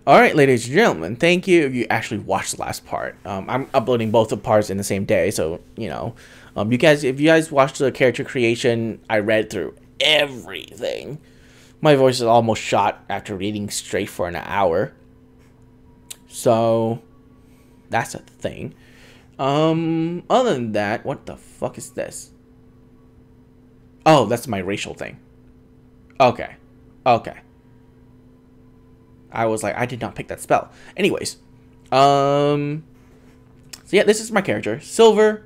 Alright, ladies and gentlemen, thank you if you actually watched the last part. I'm uploading both the parts in the same day, so, you know. If you guys watched the character creation, I read through everything. My voice is almost shot after reading straight for an hour. So, that's a thing. Other than that, what the fuck is this? Oh, that's my racial thing. Okay. Okay. I was like, I did not pick that spell. Anyways. So yeah, this is my character. Silver.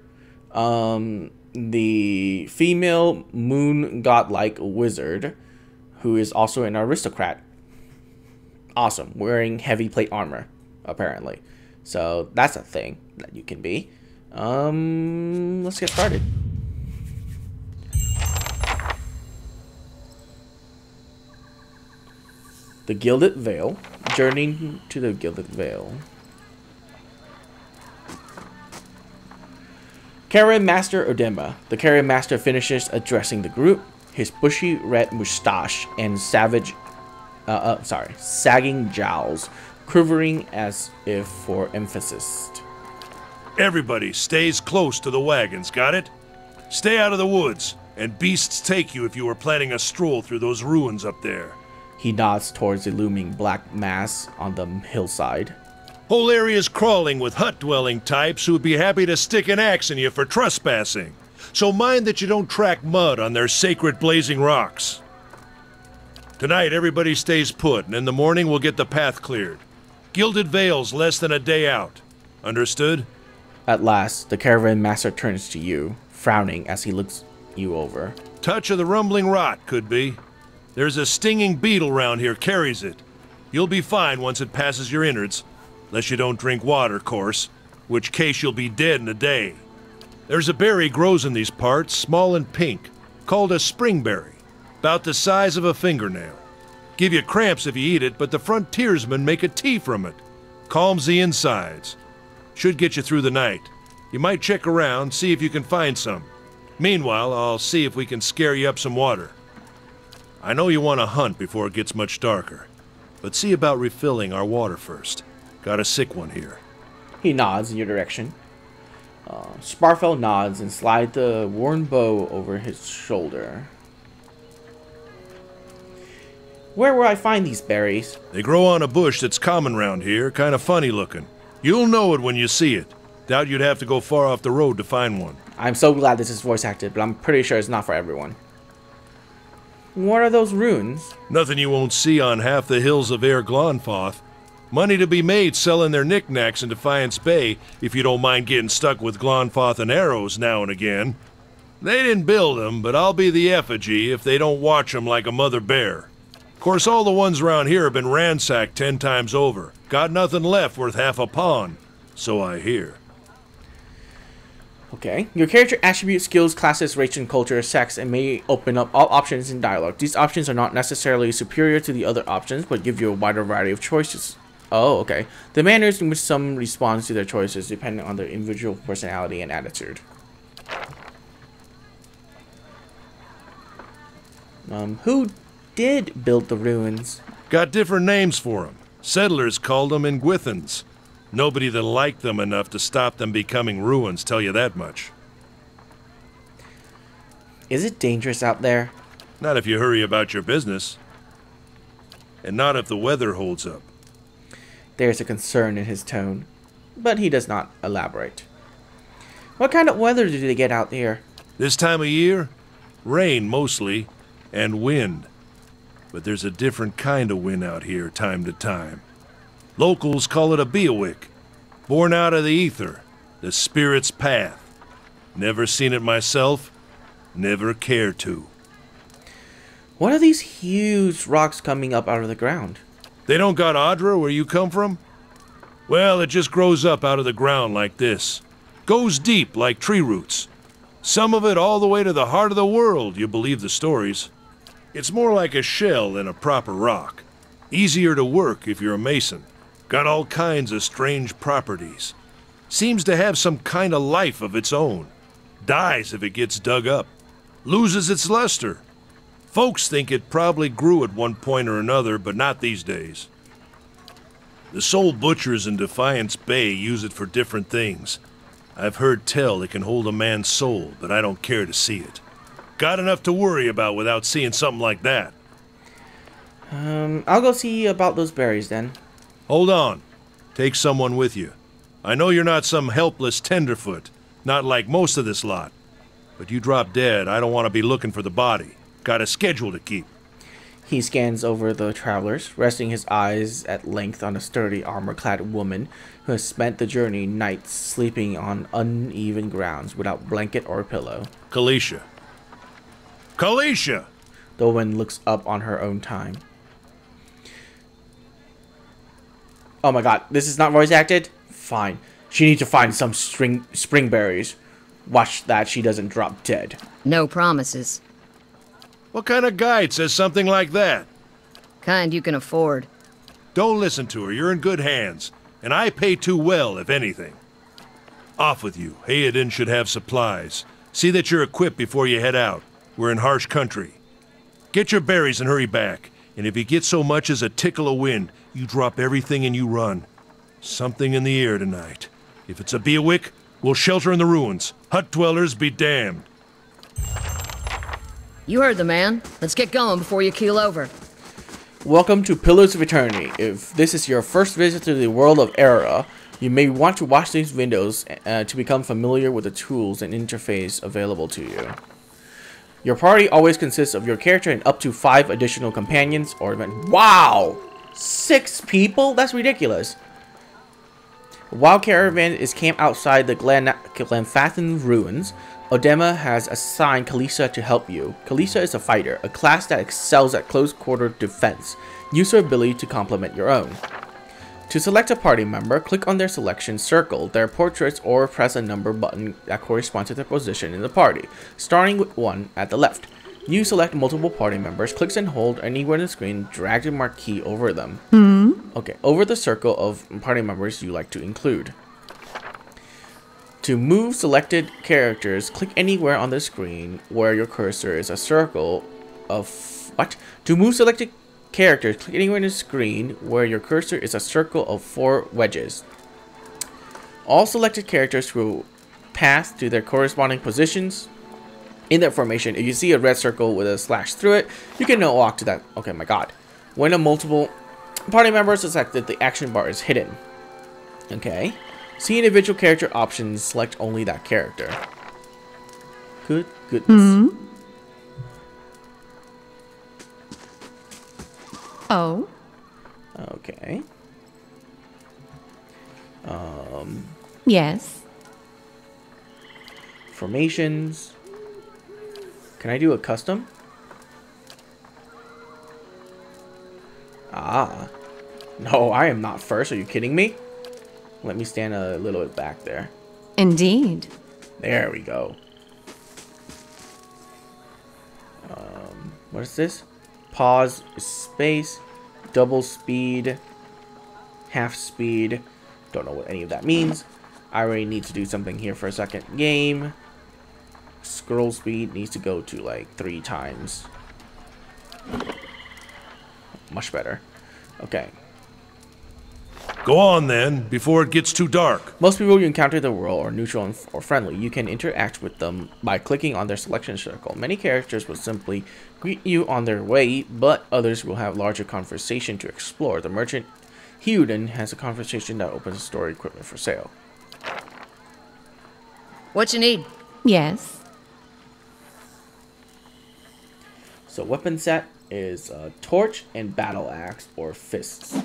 The female moon godlike wizard. Who is also an aristocrat. Awesome. Wearing heavy plate armor. Apparently. So that's a thing that you can be. Let's get started. The Gilded Veil. Journeying to the Gilded Veil. Carrier Master Odema. The Carrier Master finishes addressing the group. His bushy red mustache and sagging jowls, quivering as if for emphasis. Everybody stays close to the wagons, got it? Stay out of the woods, and beasts take you if you are planning a stroll through those ruins up there. He nods towards the looming black mass on the hillside. Whole area's crawling with hut-dwelling types who would be happy to stick an axe in you for trespassing. So mind that you don't track mud on their sacred blazing rocks. Tonight, everybody stays put, and in the morning we'll get the path cleared. Gilded Veil's less than a day out. Understood? At last, the caravan master turns to you, frowning as he looks you over. Touch of the rumbling rot, could be. There's a stinging beetle round here, carries it. You'll be fine once it passes your innards. Unless you don't drink water, course. Which case you'll be dead in a day. There's a berry grows in these parts, small and pink, called a springberry. About the size of a fingernail. Give you cramps if you eat it, but the frontiersmen make a tea from it. Calms the insides. Should get you through the night. You might check around, see if you can find some. Meanwhile, I'll see if we can scare you up some water. I know you want to hunt before it gets much darker, but see about refilling our water first. Got a sick one here. He nods in your direction. Sparfell nods and slides the worn bow over his shoulder. Where will I find these berries? They grow on a bush that's common round here, kind of funny looking. You'll know it when you see it. Doubt you'd have to go far off the road to find one. I'm so glad this is voice acted, but I'm pretty sure it's not for everyone. What are those runes? Nothing you won't see on half the hills of Air Glonfoth. Money to be made selling their knickknacks in Defiance Bay, if you don't mind getting stuck with Glonfoth and arrows now and again. They didn't build them, but I'll be the effigy if they don't watch them like a mother bear. Of course, all the ones around here have been ransacked 10 times over. Got nothing left worth half a pawn. So I hear. Okay. Your character attribute, skills, classes, race, and culture, sex, and may open up all options in dialogue. These options are not necessarily superior to the other options, but give you a wider variety of choices. Oh, okay. The manners in which some respond to their choices depend on their individual personality and attitude. Who did build the ruins? Got different names for them. Settlers called them Ingwithans. Nobody that liked them enough to stop them becoming ruins, tell you that much. Is it dangerous out there? Not if you hurry about your business. And not if the weather holds up. There's a concern in his tone, but he does not elaborate. What kind of weather do they get out here? This time of year? Rain, mostly, and wind. But there's a different kind of wind out here time to time. Locals call it a beowick, born out of the ether, the spirit's path. Never seen it myself, never care to. What are these huge rocks coming up out of the ground? They don't got Adra where you come from? Well, it just grows up out of the ground like this. Goes deep like tree roots. Some of it all the way to the heart of the world, you believe the stories. It's more like a shell than a proper rock. Easier to work if you're a mason. Got all kinds of strange properties. Seems to have some kind of life of its own. Dies if it gets dug up. Loses its luster. Folks think it probably grew at one point or another, but not these days. The soul butchers in Defiance Bay use it for different things. I've heard tell it can hold a man's soul, but I don't care to see it. Got enough to worry about without seeing something like that. I'll go see about those berries then. Hold on. Take someone with you. I know you're not some helpless tenderfoot, not like most of this lot. But you drop dead, I don't want to be looking for the body. Got a schedule to keep. He scans over the travelers, resting his eyes at length on a sturdy, armor-clad woman who has spent the journey nights sleeping on uneven grounds without blanket or pillow. Kalisha. Kalisha! The woman looks up on her own time. Oh my god, this is not voice acted? Fine. She needs to find some spring berries. Watch that she doesn't drop dead. No promises. What kind of guide says something like that? Kind you can afford. Don't listen to her, you're in good hands. And I pay too well, if anything. Off with you. Hayden should have supplies. See that you're equipped before you head out. We're in harsh country. Get your berries and hurry back. And if you get so much as a tickle of wind, you drop everything and you run. Something in the air tonight. If it's a Beawick, we'll shelter in the ruins. Hut dwellers be damned. You heard the man. Let's get going before you keel over. Welcome to Pillars of Eternity. If this is your first visit to the world of Era, you may want to watch these videos to become familiar with the tools and interface available to you. Your party always consists of your character and up to 5 additional companions or even— Wow! 6 people? That's ridiculous. While Caravan is camped outside the Glenfathan ruins, Odema has assigned Kalisa to help you. Kalisa is a fighter, a class that excels at close-quarter defense. Use her ability to complement your own. To select a party member, click on their selection, circle their portraits, or press a number button that corresponds to their position in the party, starting with 1 at the left. You select multiple party members, click and hold anywhere on the screen, drag the marquee over them. Okay, over the circle of party members you like to include. To move selected characters, click anywhere on the screen where your cursor is a circle of— What? To move selected characters, click anywhere on the screen where your cursor is a circle of 4 wedges. All selected characters will pass to their corresponding positions in their formation. If you see a red circle with a slash through it, you can now walk to that. Okay, my god. When a multiple party member is selected, the action bar is hidden. Okay. See individual character options, select only that character. Good goodness. Oh. Okay. Yes. Formations. Can I do a custom? Ah. No, I am not first. Are you kidding me? Let me stand a little bit back there. Indeed. There we go. What is this? Pause, space, double speed, half speed. Don't know what any of that means. I already need to do something here for a second. Game. Scroll speed needs to go to like 3 times. Much better. Okay. Go on then, before it gets too dark. Most people you encounter in the world are neutral or friendly. You can interact with them by clicking on their selection circle. Many characters will simply greet you on their way, but others will have larger conversation to explore. The merchant Heuden has a conversation that opens store equipment for sale. What you need? Yes. So weapon set is torch and battle axe or fists.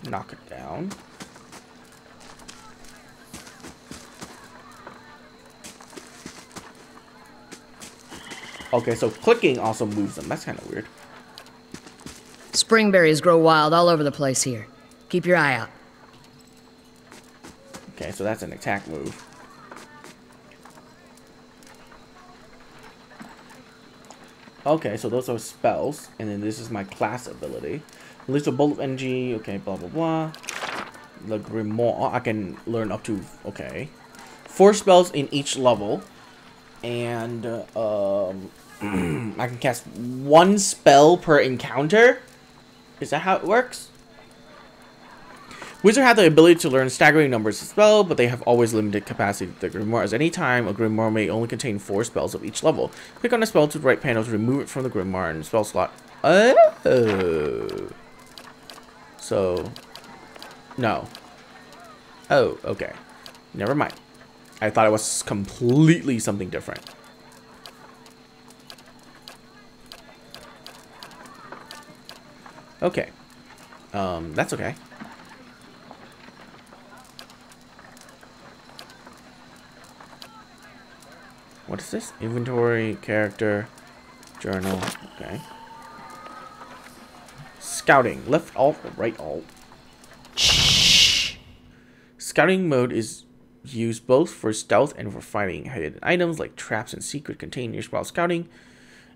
Knock it down. Okay, so clicking also moves them. That's kind of weird. Springberries grow wild all over the place here. Keep your eye out. Okay, so that's an attack move. Okay, so those are spells, and then this is my class ability. Release a bolt of energy, okay, blah, blah, blah. The Grimoire, I can learn up to, okay. 4 spells in each level. And I can cast 1 spell per encounter. Is that how it works? Wizards have the ability to learn staggering numbers of spells, but they have always limited capacity to the grimoire. At any time, a grimoire may only contain 4 spells of each level. Click on a spell to the right panel to remove it from the grimoire and spell slot. Oh. So, no. Oh, okay. Never mind. I thought it was completely something different. Okay. That's okay. What is this? Inventory, character, journal. Okay. Scouting. Left alt, right alt. Shh. Scouting mode is used both for stealth and for finding hidden items like traps and secret containers. While scouting,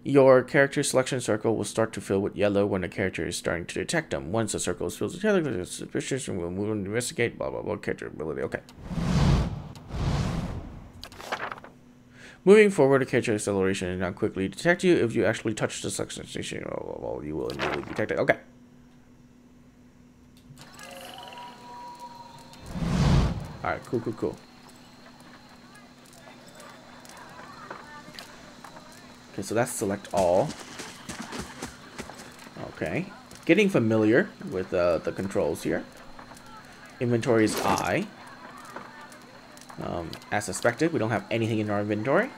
your character selection circle will start to fill with yellow when a character is starting to detect them. Once the circle is filled with yellow, there's suspicious and will move and investigate. Blah blah blah. Character ability. Okay. Moving forward, a character acceleration and now quickly detect you. If you actually touch the selection station, well, you will immediately detect it. Okay. Alright, cool. Okay, so that's select all. Okay. Getting familiar with the controls here. Inventory is I. As suspected, we don't have anything in our inventory.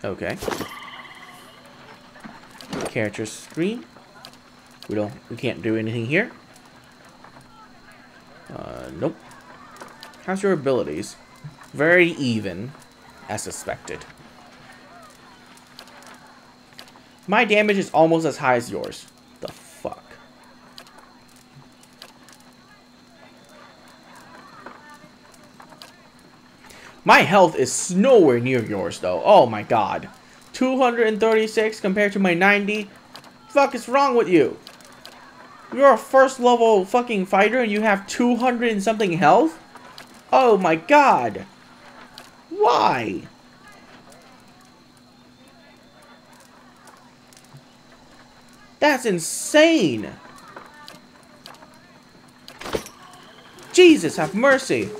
Okay. Character screen. We can't do anything here. Nope. How's your abilities? Very even, as suspected. My damage is almost as high as yours. The fuck? My health is nowhere near yours, though. Oh my god. 236 compared to my 90? Fuck is wrong with you? You're a first level fucking fighter and you have 200 and something health? Oh my god. Why? That's insane. Jesus, have mercy.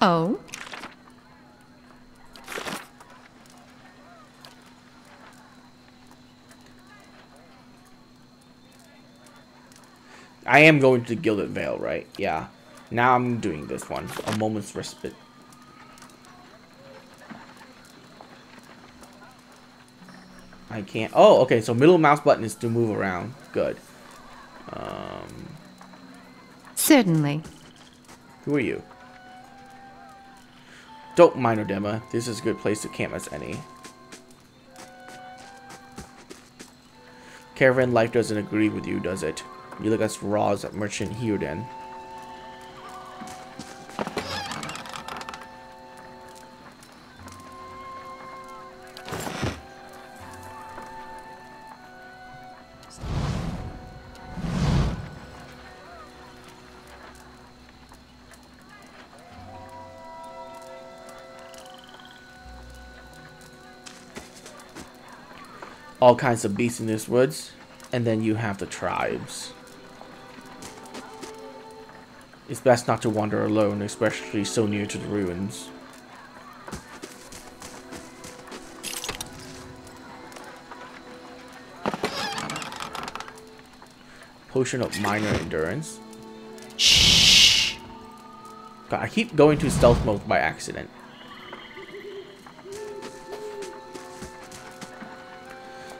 Oh? I am going to Gilded Vale, right? Yeah. Now I'm doing this one. A moment's respite. I can't. Oh, okay. So middle mouse button is to move around. Good. Certainly. Who are you? Don't mind Odema. This is a good place to camp as any. Caravan life doesn't agree with you, does it? You look as raw as that merchant here, then. All kinds of beasts in this woods, and then you have the tribes. It's best not to wander alone, especially so near to the ruins. Potion of minor endurance. Shh. God, I keep going to stealth mode by accident.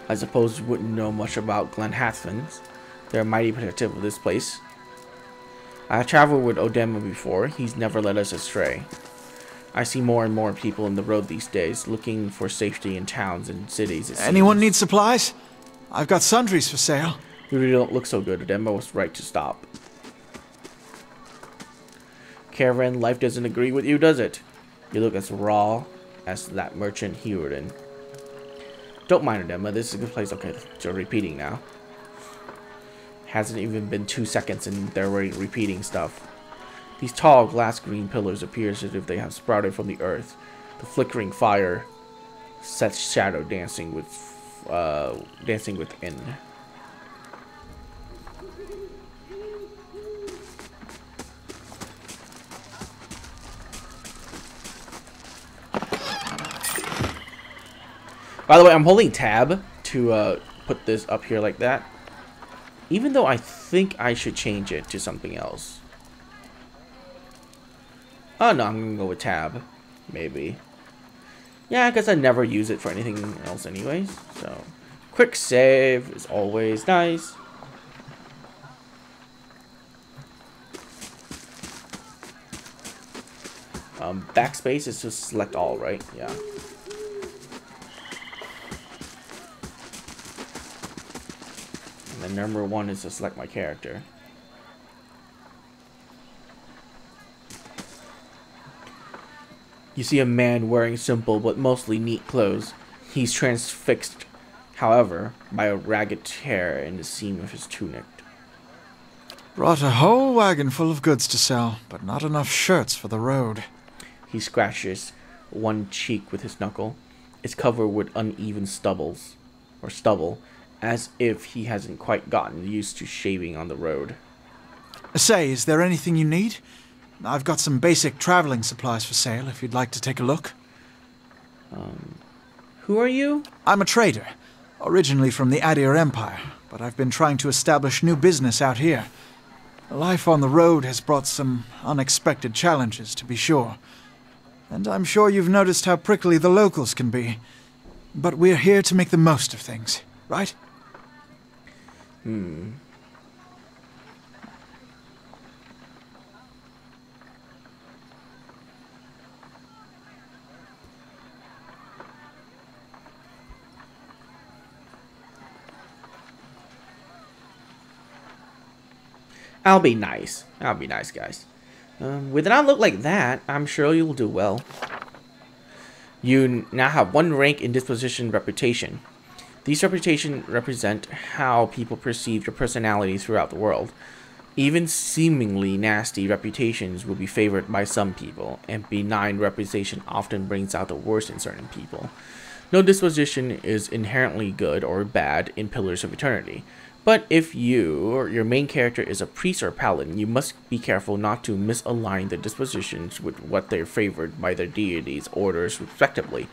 I suppose you wouldn't know much about Glenhathans. They're mighty protective of this place. I have traveled with Odema before. He's never led us astray. I see more and more people in the road these days, looking for safety in towns and cities. Anyone need supplies? I've got sundries for sale. You really don't look so good. Odema was right to stop. Caravan life doesn't agree with you, does it? You look as raw as that merchant Hewden. Don't mind them, this is a good place. Okay, so repeating now. Hasn't even been 2 seconds and they're already repeating stuff. These tall glass green pillars appear as if they have sprouted from the earth. The flickering fire sets shadow dancing within. By the way, I'm holding tab to put this up here like that. Even though I think I should change it to something else. Oh no, I'm gonna go with tab. Maybe. Yeah, because I never use it for anything else anyways. So, quick save is always nice. Backspace is to select all, right? Yeah. And then number 1 is to select my character. You see a man wearing simple but mostly neat clothes. He's transfixed, however, by a ragged tear in the seam of his tunic. Brought a whole wagon full of goods to sell, but not enough shirts for the road. He scratches one cheek with his knuckle. It's covered with uneven stubble, as if he hasn't quite gotten used to shaving on the road. Say, is there anything you need? I've got some basic traveling supplies for sale if you'd like to take a look. Who are you? I'm a trader, originally from the Adir Empire, but I've been trying to establish new business out here. Life on the road has brought some unexpected challenges, to be sure. And I'm sure you've noticed how prickly the locals can be. But we're here to make the most of things, right? I'll be nice. I'll be nice, guys. With an outlook like that, I'm sure you'll do well. You now have 1 rank in disposition reputation. These reputations represent how people perceive your personality throughout the world. Even seemingly nasty reputations will be favored by some people, and benign reputation often brings out the worst in certain people. No disposition is inherently good or bad in Pillars of Eternity. But if you or your main character is a priest or paladin, you must be careful not to misalign their dispositions with what they're favored by their deities' orders, respectively.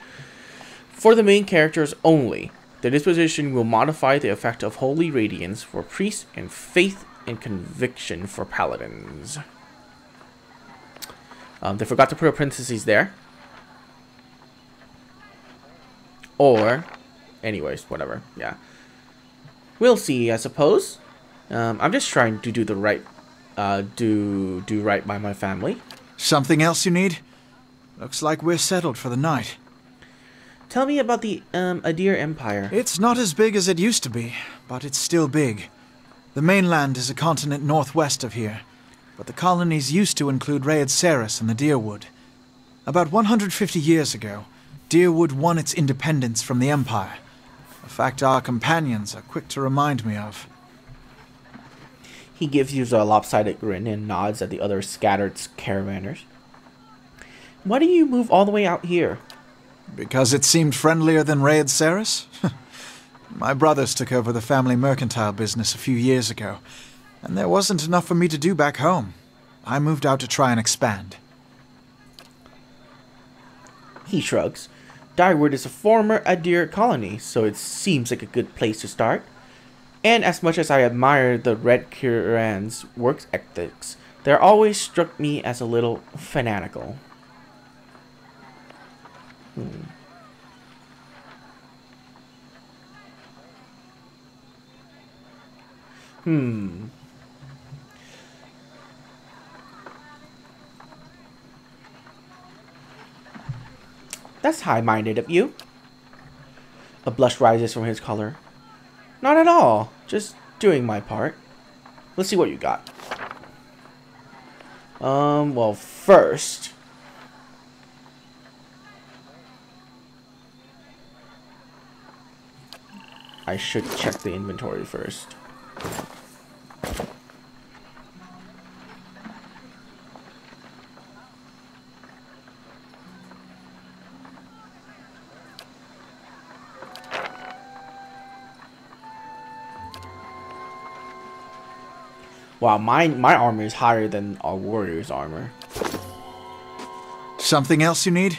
For the main characters only, the disposition will modify the effect of holy radiance for priests and faith and conviction for paladins. They forgot to put a parentheses there. Or, anyways, whatever. Yeah. We'll see, I suppose. I'm just trying to do the right, do right by my family. Something else you need? Looks like we're settled for the night. Tell me about the Adir Empire. It's not as big as it used to be, but it's still big. The mainland is a continent northwest of here, but the colonies used to include Raed Saris and the Deerwood. About 150 years ago, Deerwood won its independence from the Empire. A fact our companions are quick to remind me of. He gives you a lopsided grin and nods at the other scattered caravanners. Why do you move all the way out here? Because it seemed friendlier than Raed Saris? My brothers took over the family mercantile business a few years ago, and there wasn't enough for me to do back home. I moved out to try and expand. He shrugs. Dyrwood is a former Adir colony, so it seems like a good place to start. And as much as I admire the Red Kiran's work ethics, they're always struck me as a little fanatical. That's high-minded of you. A blush rises from his collar. Not at all. Just doing my part. Let's see what you got. Well, first, I should check the inventory first. Wow, my armor is higher than our warrior's armor. Something else you need?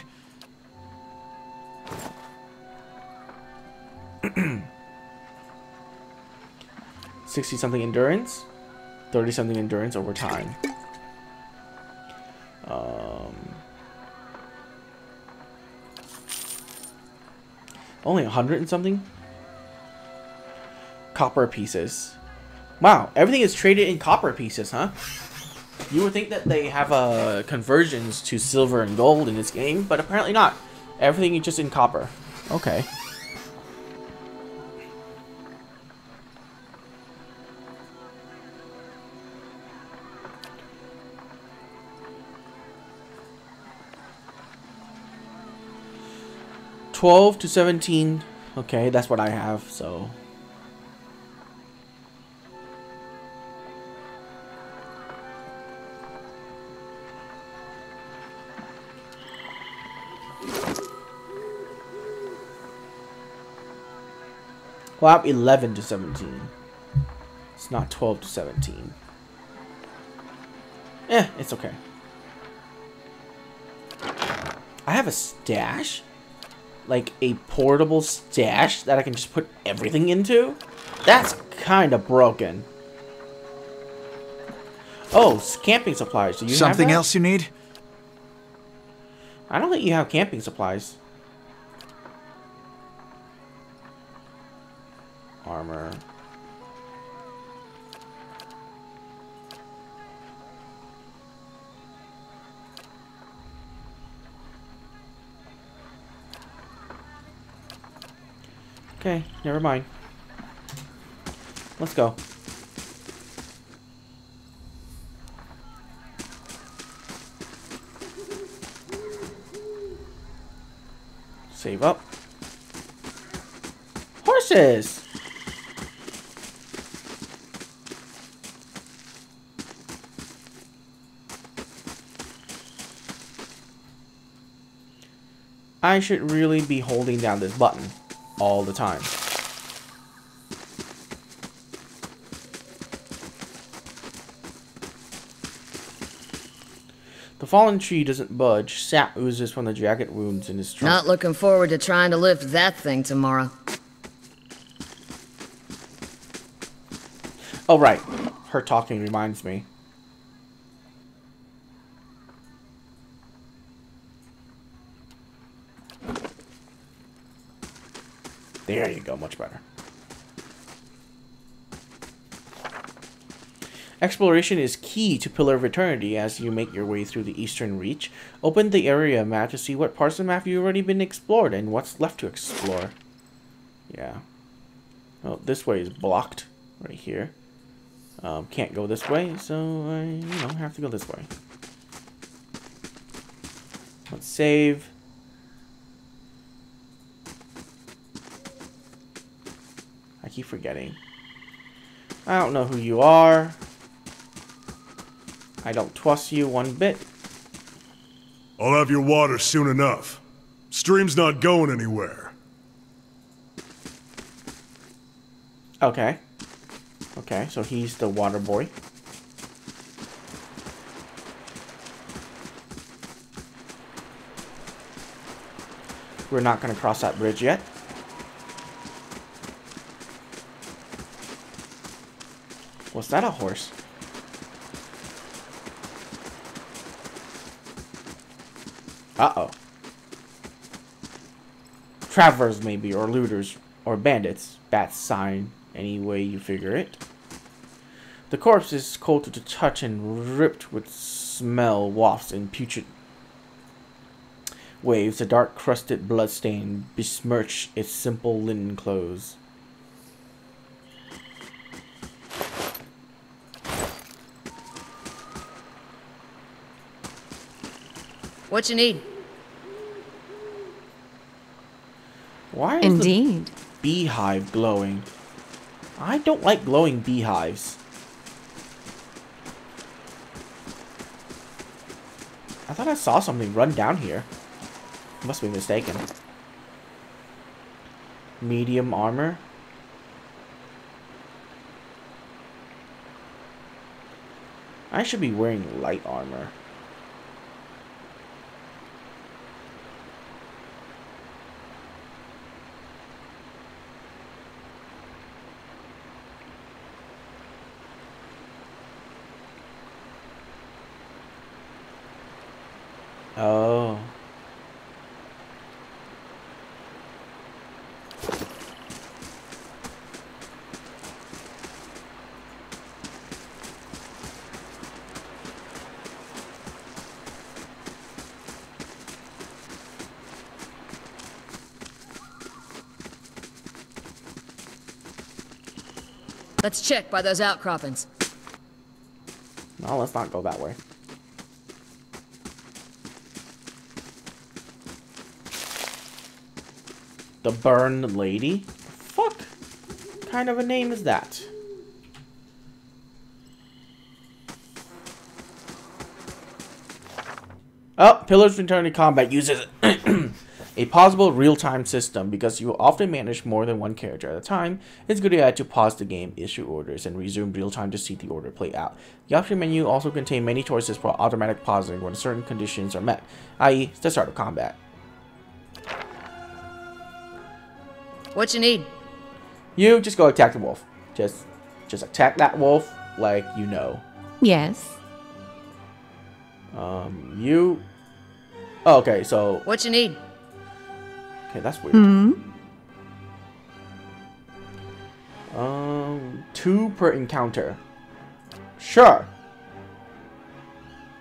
$60-something endurance, 30-something endurance over time. Only 100 and something. Copper pieces. Wow, everything is traded in copper pieces, huh? You would think that they have conversions to silver and gold in this game, but apparently not. Everything is just in copper. Okay. $12 to $17. Okay, that's what I have, so. Well, I have 11 to 17. It's not 12 to 17. It's okay. I have a stash? Like a portable stash that I can just put everything into? That's kind of broken. Oh, camping supplies. Do you Something have that? else you need? I don't think you have camping supplies. Armor. Okay, never mind. Let's go. Save up. Horses! I should really be holding down this button all the time. The fallen tree doesn't budge. Sap oozes from the jagged wounds in his trunk. Not looking forward to trying to lift that thing tomorrow. Oh, right. Her talking reminds me. There you go, much better. Exploration is key to Pillar of Eternity as you make your way through the Eastern Reach. Open the area map to see what parts of the map you've already been explored and what's left to explore. Yeah. Oh, this way is blocked right here. Can't go this way, so I, have to go this way. Let's save. I keep forgetting. I don't know who you are. I don't trust you one bit. I'll have your water soon enough. Stream's not going anywhere. Okay. Okay, so he's the water boy. We're not going to cross that bridge yet. Was that a horse? Uh-oh. Travelers, maybe, or looters, or bandits. Bat's sign, any way you figure it. The corpse is cold to the touch and ripped with smell wafts in putrid waves. A dark crusted bloodstain besmirch its simple linen clothes. What you need? Why is Indeed. the beehive glowing? I don't like glowing beehives. I thought I saw something run down here. Must be mistaken. Medium armor. I should be wearing light armor. Oh. Let's check by those outcroppings. No, let's not go that way. The Burn Lady? Fuck kind of a name is that? Oh, Pillars Return to Combat uses a pausable real-time system. Because you often manage more than one character at a time, it's a good idea to pause the game, issue orders, and resume real-time to see the order play out. The option menu also contains many choices for automatic pausing when certain conditions are met, i.e. the start of combat. What you need? You just go attack the wolf. Just attack that wolf like you know. Yes. You... Oh, okay, so... What you need? Okay, that's weird. 2 per encounter. Sure.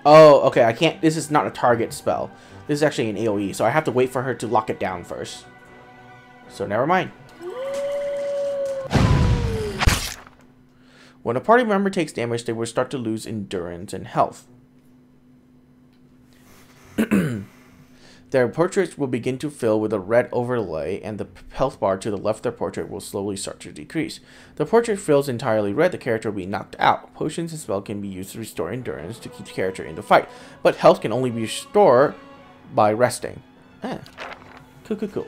Oh, okay, I can't... This is not a target spell. This is actually an AoE, so I have to wait for her to lock it down first. So, never mind. When a party member takes damage, they will start to lose endurance and health. Their portraits will begin to fill with a red overlay, and the health bar to the left of their portrait will slowly start to decrease. The portrait fills entirely red, the character will be knocked out. Potions and spells can be used to restore endurance to keep the character in the fight, but health can only be restored by resting. Cool.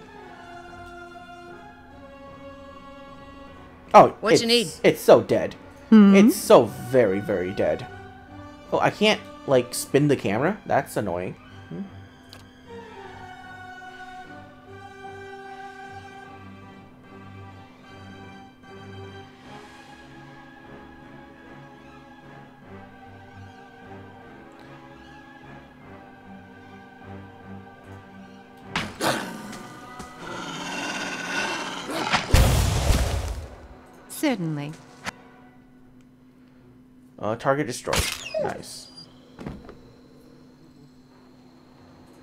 Oh, What you need? It's so dead. It's so very, very dead. Oh, I can't, like, spin the camera? That's annoying. Certainly. Target destroyed. Nice.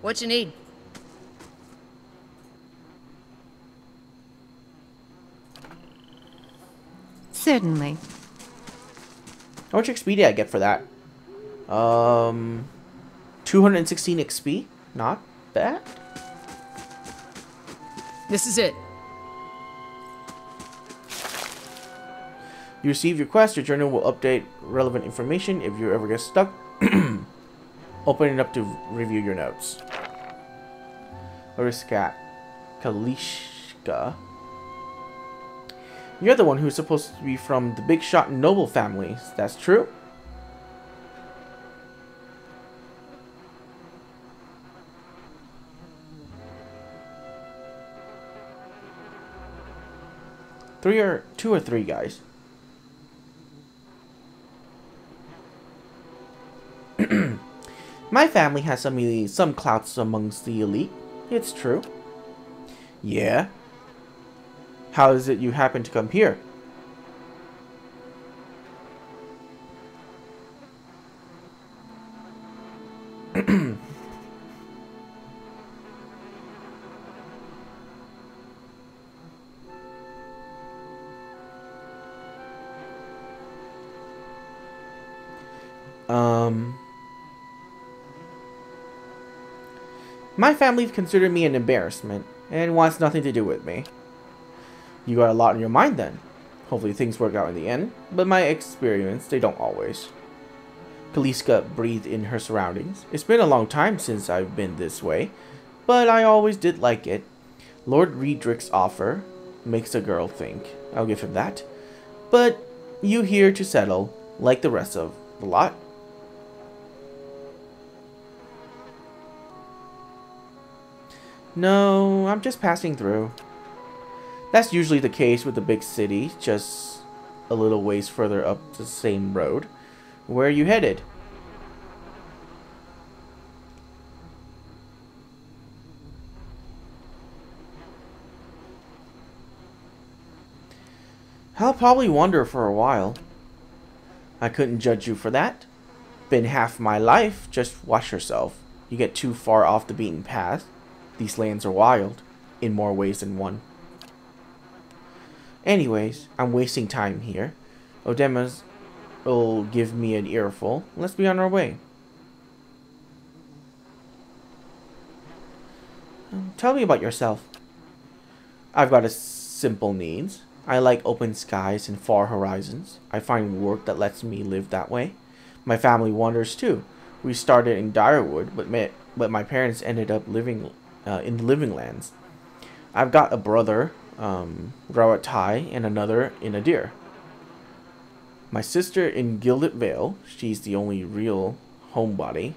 What you need? Certainly. How much XP did I get for that? 216 XP? Not bad. This is it. You receive your quest, your journal will update relevant information. If you ever get stuck, open it up to review your notes. Oriskat Kalishka. You're the one who's supposed to be from the big shot noble family. That's true? Two or three guys. My family has some clouts amongst the elite. It's true. Yeah? How is it you happen to come here? My family considered me an embarrassment and wants nothing to do with me. You got a lot on your mind then. Hopefully things work out in the end, but my experience, they don't always. Kaliska breathed in her surroundings. It's been a long time since I've been this way, but I always did like it. Lord Riedrich's offer makes a girl think. I'll give him that. But you here to settle, like the rest of the lot. No, I'm just passing through. That's usually the case with the big city, just a little ways further up the same road. Where are you headed? I'll probably wander for a while. I couldn't judge you for that. Been half my life, just watch yourself. You get too far off the beaten path. These lands are wild, in more ways than one. Anyways, I'm wasting time here. Odema's will give me an earful. Let's be on our way. Tell me about yourself. I've got a simple needs. I like open skies and far horizons. I find work that lets me live that way. My family wanders too. We started in Direwood, but my parents ended up living in the Living Lands. I've got a brother, Rawatai, and another in Adir. My sister in Gilded Vale. She's the only real homebody.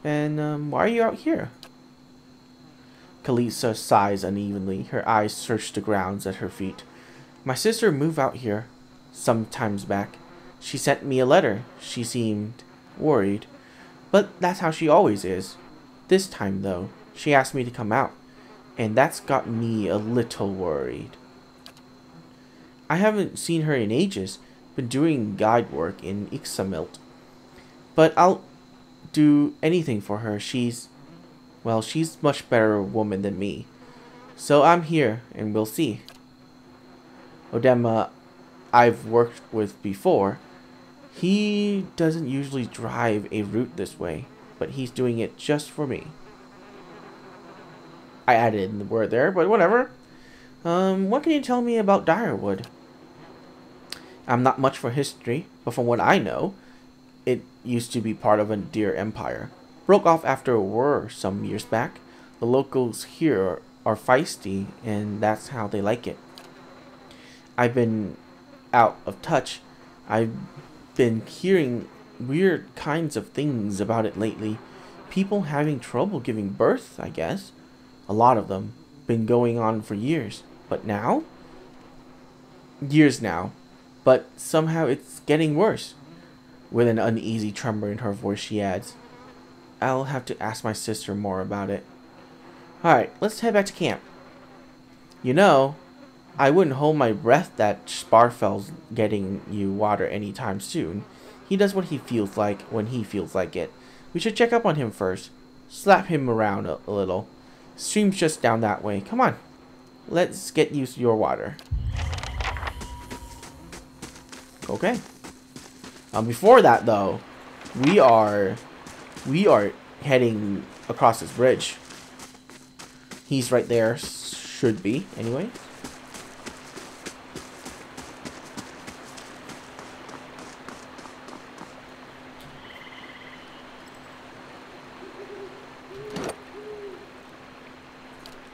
And why are you out here? Kalisa sighs unevenly. Her eyes search the grounds at her feet. My sister moved out here some times back. She sent me a letter. She seemed worried. But that's how she always is. This time, though, she asked me to come out. And that's got me a little worried. I haven't seen her in ages. Been doing guide work in Ixamilt. But I'll do anything for her. She's much better woman than me. So I'm here, and we'll see. Odema, I've worked with before. He doesn't usually drive a route this way, but he's doing it just for me. I added in the word there, but whatever. What can you tell me about Direwood? I'm not much for history, but from what I know, it used to be part of a Deer Empire. Broke off after a war some years back. The locals here are feisty, and that's how they like it. I've been out of touch. I've been hearing weird kinds of things about it lately. People having trouble giving birth, I guess. A lot of them. Been going on for years. But now? Years now. But somehow it's getting worse. With an uneasy tremor in her voice, she adds, I'll have to ask my sister more about it. Alright, let's head back to camp. You know, I wouldn't hold my breath that Sparfel's getting you water anytime soon. He does what he feels like when he feels like it. We should check up on him first. Slap him around a little. Stream's just down that way. Come on. Let's get you your water. Okay. Before that, though, we are heading across this bridge. He's right there. Should be, anyway.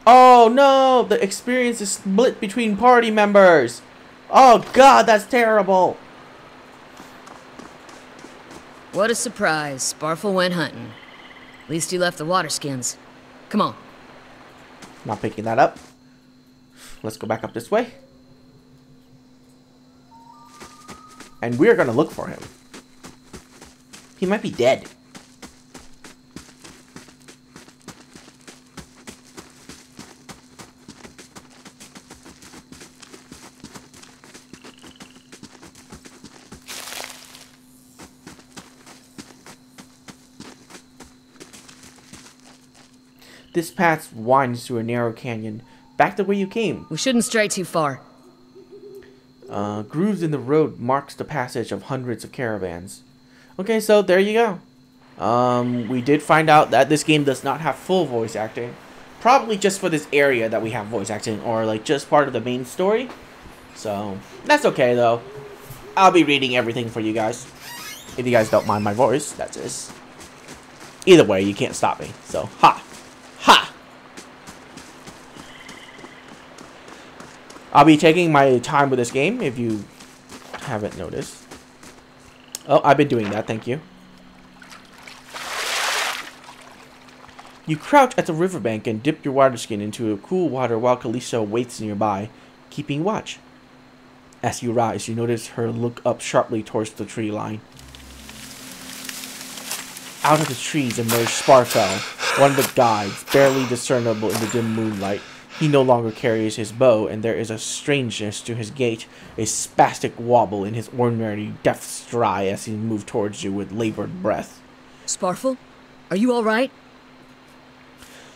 Oh no! The experience is split between party members! Oh god, that's terrible! What a surprise. Sparfel went hunting. At least he left the water skins. Come on. Not picking that up. Let's go back up this way. And we're gonna look for him. He might be dead. This path winds through a narrow canyon, back the way you came. We shouldn't stray too far. Grooves in the road marks the passage of hundreds of caravans. Okay, so there you go. We did find out that this game does not have full voice acting. Probably just for this area that we have voice acting, or like just part of the main story. So, that's okay though. I'll be reading everything for you guys. If you guys don't mind my voice, that's it. Either way, you can't stop me. So, ha! Ha! I'll be taking my time with this game, if you haven't noticed. Oh, I've been doing that, thank you. You crouch at the riverbank and dip your water skin into cool water while Callisto waits nearby, keeping watch. As you rise, you notice her look up sharply towards the tree line. Out of the trees emerged Sparfell, one of the guides, barely discernible in the dim moonlight. He no longer carries his bow, and there is a strangeness to his gait, a spastic wobble in his ordinary deft stride as he moved towards you with labored breath. Sparfel? Are you alright?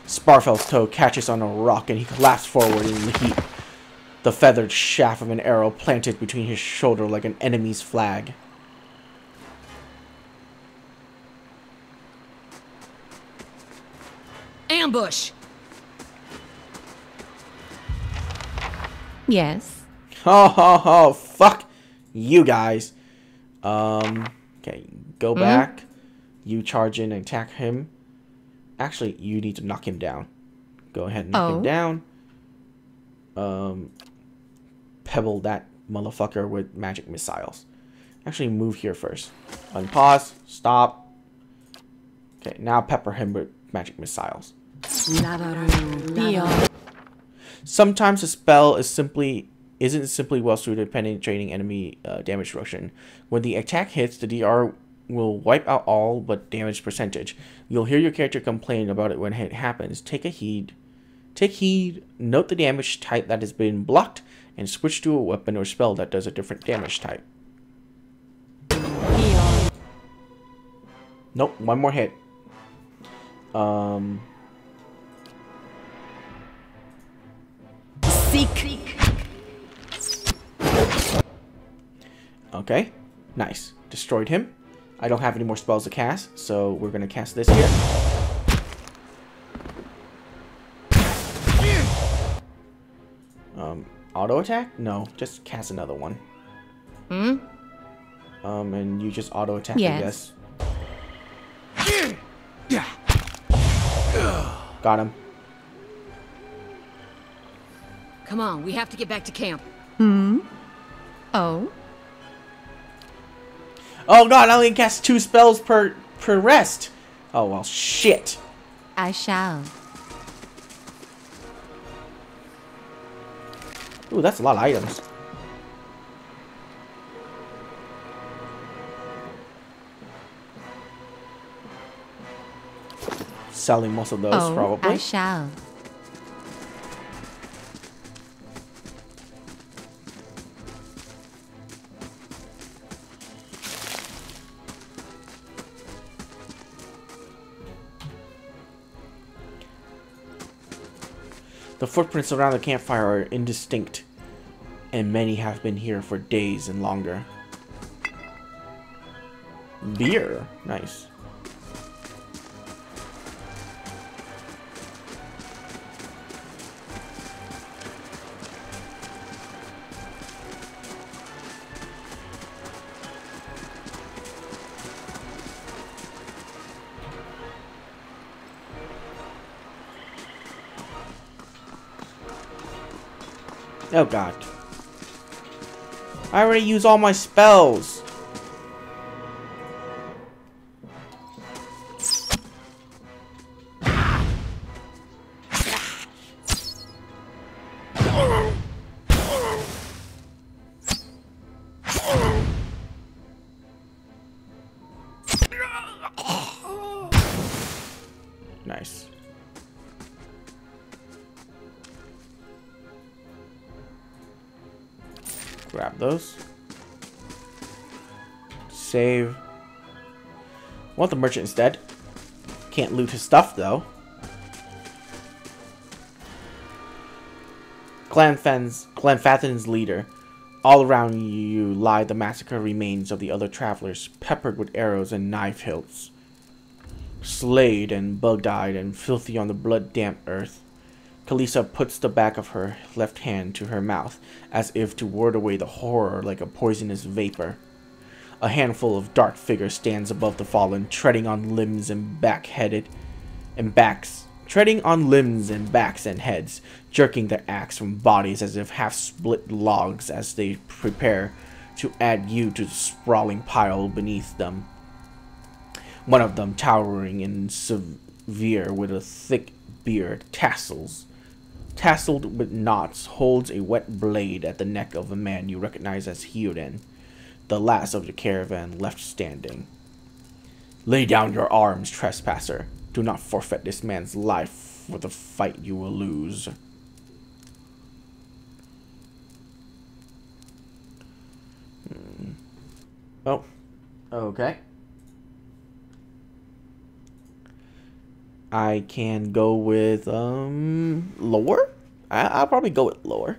Sparfell's toe catches on a rock, and he collapses forward in the heap, the feathered shaft of an arrow planted between his shoulder like an enemy's flag. Ambush! Yes. Ho ho ho, fuck you guys. Okay, go back. You charge in and attack him. Actually, you need to knock him down. Go ahead and knock him down. Pebble that motherfucker with magic missiles. Actually, move here first. Unpause. Stop. Okay, now pepper him with magic missiles. Sometimes a spell isn't simply well suited, penetrating enemy damage reduction. When the attack hits, the DR will wipe out all but damage percentage. You'll hear your character complain about it when it happens. Take heed, note the damage type that has been blocked, and switch to a weapon or spell that does a different damage type. Nope, one more hit. Seek. Okay, nice. Destroyed him. I don't have any more spells to cast, so we're gonna cast this here. Auto attack? No, just cast another one. And you just auto attack, Yes. I guess. Got him. Come on, we have to get back to camp. Oh? Oh god, I only cast 2 spells per rest. Oh well, shit. I shall. Ooh, that's a lot of items. Selling most of those, probably. I shall. The footprints around the campfire are indistinct, and many have been here for days and longer. Beer. Nice. Oh god. I already used all my spells. Nice. Grab those. Save. Want the merchant instead. Can't loot his stuff though. Glenfathin's leader. All around you lie the massacre remains of the other travelers, peppered with arrows and knife hilts. Slayed and bug-eyed and filthy on the blood-damp earth, Kalisa puts the back of her left hand to her mouth, as if to ward away the horror like a poisonous vapor. A handful of dark figures stands above the fallen, treading on limbs and backs and heads, jerking their axe from bodies as if half-split logs as they prepare to add you to the sprawling pile beneath them. One of them, towering and severe with a thick beard, tasseled with knots, holds a wet blade at the neck of a man you recognize as Hyoden, the last of the caravan left standing. Lay down your arms, trespasser. Do not forfeit this man's life for the fight you will lose. Oh, okay. I can go with lower. I'll probably go with lower.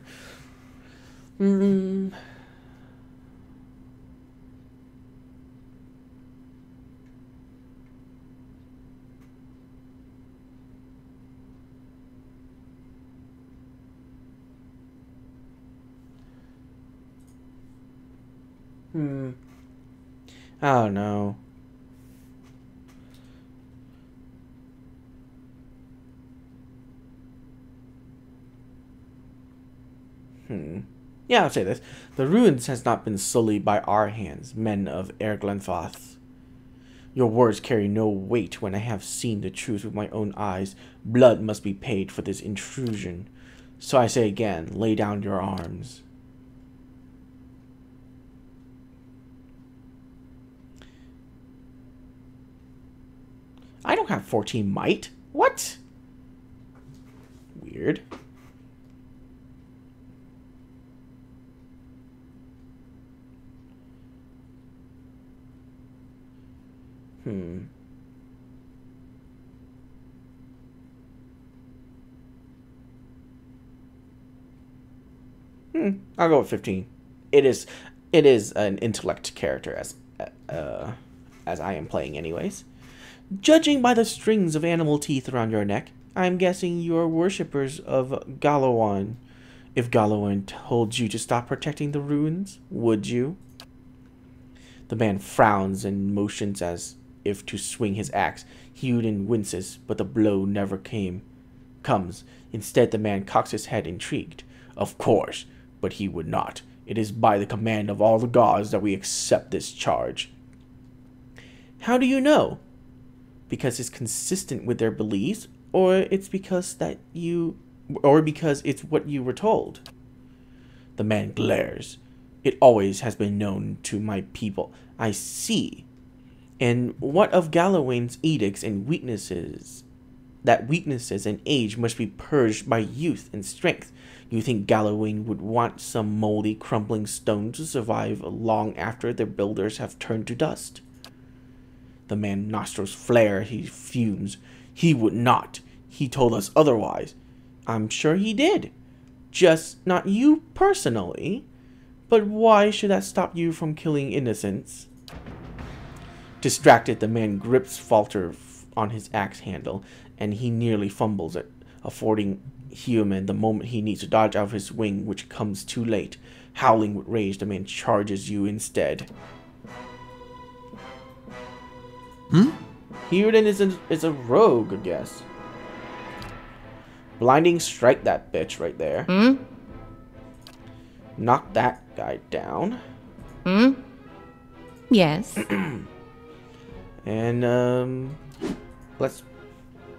I don't know. Yeah, I'll say this. The ruins has not been sullied by our hands, men of Erglenfoth. Your words carry no weight when I have seen the truth with my own eyes. Blood must be paid for this intrusion. So I say again, lay down your arms. I don't have 14 might. What? Weird. I'll go with 15. It is an intellect character as I am playing anyways. Judging by the strings of animal teeth around your neck, I'm guessing you are worshippers of Galawan. If Galawan told you to stop protecting the ruins, would you? The man frowns and motions as if to swing his axe. Hyoden winces, but the blow never comes. Instead, the man cocks his head, intrigued. Of course, but he would not. It is by the command of all the gods that we accept this charge. How do you know? Because it's consistent with their beliefs, or it's because it's what you were told? The man glares. It always has been known to my people. I see. And what of Galawain's edicts and weaknesses? That weaknesses and age must be purged by youth and strength. You think Galawain would want some moldy, crumbling stone to survive long after their builders have turned to dust? The man's nostrils flare. He fumes. He would not. He told us otherwise. I'm sure he did. Just not you personally. But why should that stop you from killing innocents? Distracted, the man grips Falter on his axe handle, and he nearly fumbles it, affording Hyoden the moment he needs to dodge out of his swing, which comes too late. Howling with rage, the man charges you instead. Hyoden is a rogue, I guess. Blinding strike that bitch right there. Knock that guy down. Yes. And, let's...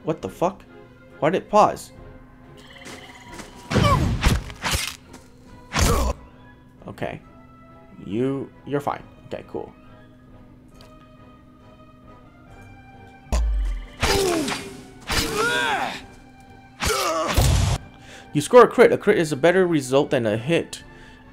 What the fuck? Why did it pause? Okay. You're fine. Okay, cool. You score a crit. A crit is a better result than a hit,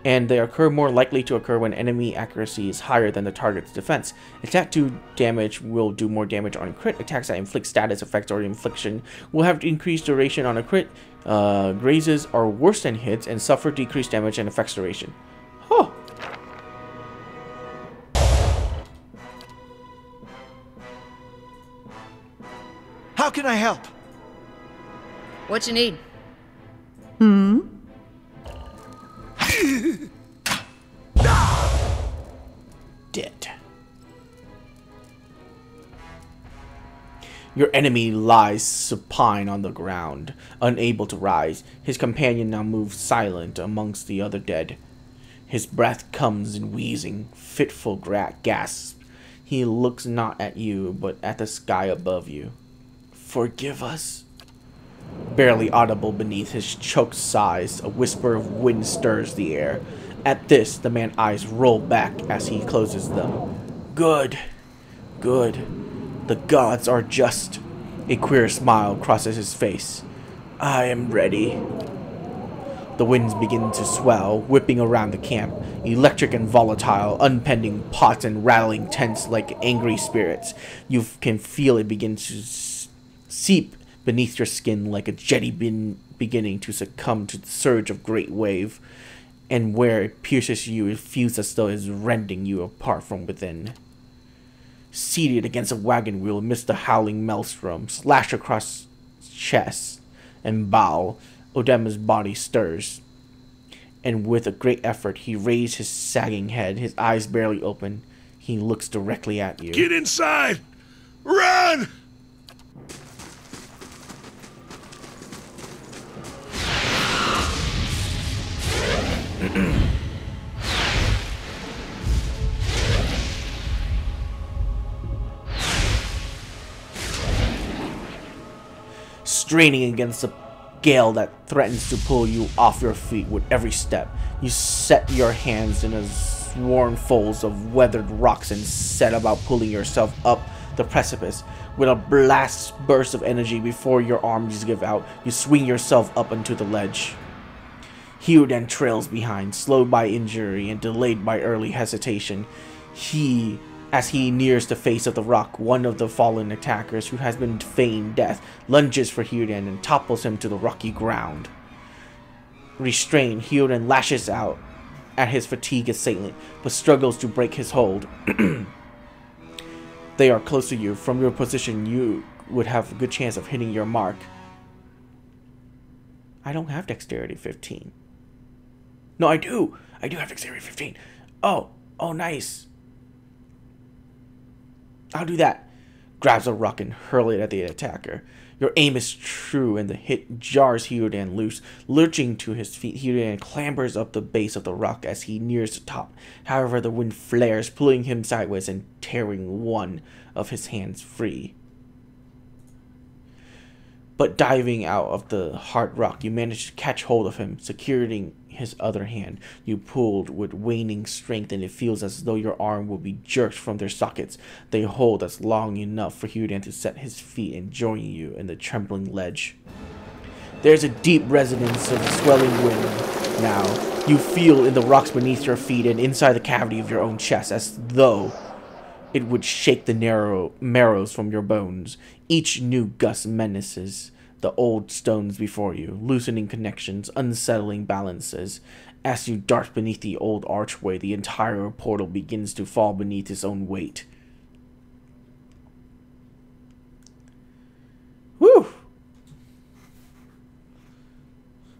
and they occur more likely to occur when enemy accuracy is higher than the target's defense. Attack 2 damage will do more damage on crit. Attacks that inflict status effects or infliction will have increased duration on a crit. Grazes are worse than hits and suffer decreased damage and effects duration. Huh. can I help? What you need? Dead. Your enemy lies supine on the ground, unable to rise. His companion now moves silent amongst the other dead. His breath comes in wheezing, fitful gasps. He looks not at you, but at the sky above you. Forgive us. Barely audible beneath his choked sighs, a whisper of wind stirs the air. At this, the man's eyes roll back as he closes them. Good. Good. The gods are just. A queer smile crosses his face. I am ready. The winds begin to swell, whipping around the camp, electric and volatile, unpending pots and rattling tents like angry spirits. You can feel it begin to seep beneath your skin like a jetty beginning to succumb to the surge of great wave, and where it pierces you, it feels as though it is rending you apart from within. Seated against a wagon wheel amidst the howling maelstrom, slashed across chest and bow, Odema's body stirs, and with a great effort he raises his sagging head, his eyes barely open. He looks directly at you. Get inside! Run! Straining against the gale that threatens to pull you off your feet with every step, you set your hands in a sworn folds of weathered rocks and set about pulling yourself up the precipice. With a blast burst of energy before your arms give out, you swing yourself up onto the ledge. Hyoden trails behind, slowed by injury and delayed by early hesitation. As he nears the face of the rock, one of the fallen attackers, who has been feigned death, lunges for Hyoden and topples him to the rocky ground. Restrained, Hyoden lashes out at his fatigued assailant, but struggles to break his hold. They are close to you. From your position, you would have a good chance of hitting your mark. I don't have dexterity 15. No, I do. I do have dexterity 15. Oh, nice. I'll do that. Grabs a rock and hurl it at the attacker. Your aim is true and the hit jars Hyoden loose. Lurching to his feet, Hyoden clambers up the base of the rock as he nears the top. However, the wind flares, pulling him sideways and tearing one of his hands free. But diving out of the hard rock, you manage to catch hold of him, securing his other hand. You pulled with waning strength, and it feels as though your arm will be jerked from their sockets. They hold us long enough for Hyoden to set his feet and join you in the trembling ledge. There's a deep resonance of the swelling wind now. You feel in the rocks beneath your feet and inside the cavity of your own chest, as though it would shake the narrow marrows from your bones. Each new gust menaces the old stones before you, loosening connections, unsettling balances. As you dart beneath the old archway, the entire portal begins to fall beneath its own weight. Whew!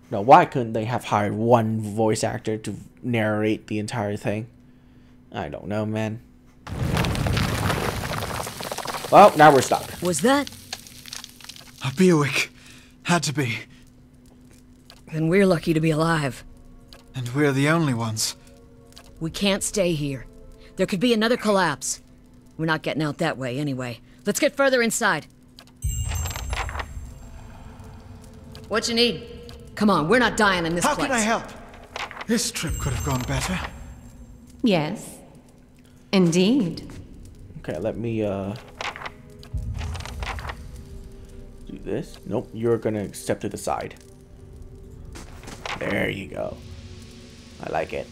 Now, why couldn't they have hired one voice actor to narrate the entire thing? I don't know, man. Well, now we're stuck. Was that? A Bewick. Had to be. Then we're lucky to be alive. And we're the only ones. We can't stay here. There could be another collapse. We're not getting out that way anyway. Let's get further inside. What you need? Come on, we're not dying in this place. How can I help? This trip could have gone better. Yes. Indeed. Okay, let me, do this. Nope, you're gonna step to the side. There you go. I like it.